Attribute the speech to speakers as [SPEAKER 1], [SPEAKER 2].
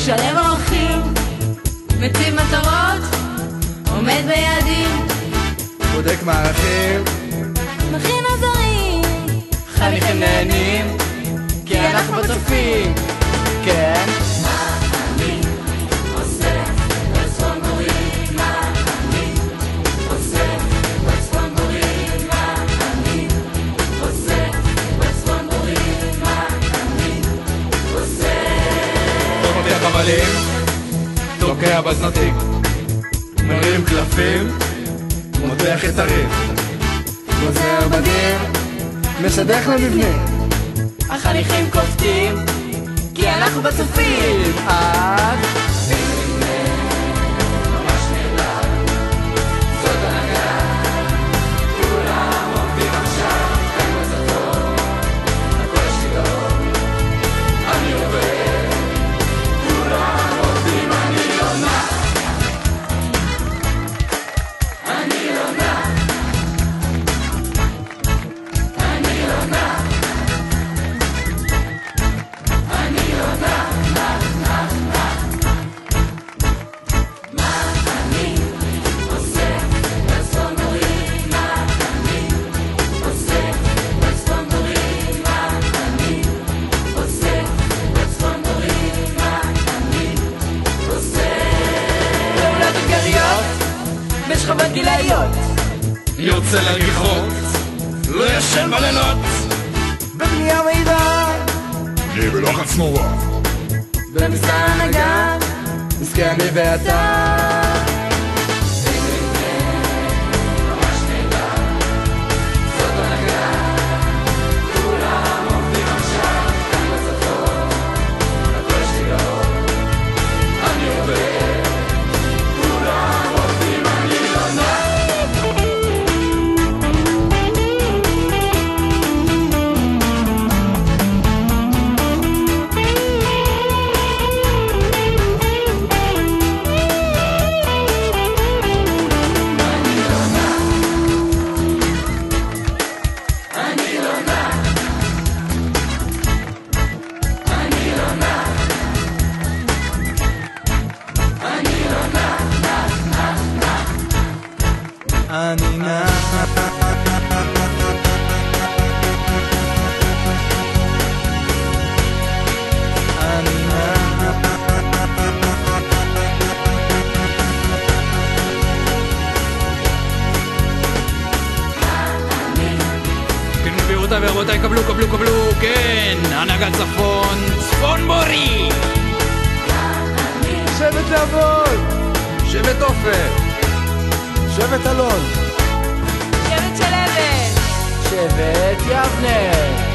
[SPEAKER 1] משלם אורחים, מציב מטרות, עומד ביעדים,
[SPEAKER 2] בודק מערכים,
[SPEAKER 1] מכין עזרים,
[SPEAKER 2] חניכים נהנים, כי אנחנו בצופים, כן.
[SPEAKER 1] מה אני עושה בצפון דרום? מה אני עושה בצפון דרום? מה אני עושה בצפון דרום? מה אני עושה?
[SPEAKER 2] תוקע חבלים, תוקע בזנתים, מרים קלפים, מותח יצרים, גוזר בדים, משדך למבנים,
[SPEAKER 1] החניכים קופטים, כי אנחנו בצופים. בשכבות גילאיות
[SPEAKER 2] יוצא לגיחות, לא ישן בלילות, בבנייה מהירה,
[SPEAKER 3] אני בלחץ נורא,
[SPEAKER 1] במשרד הנהגה,
[SPEAKER 2] נזכה אני ואתה. אני נע כן, גבירותיי ורבותיי, קבלו, כן, הנהגת צפון, צפון בורי, שבט לעבוד, שבט עופר, שבט אלון,
[SPEAKER 1] שבט שלבת,
[SPEAKER 2] שבט יבנה.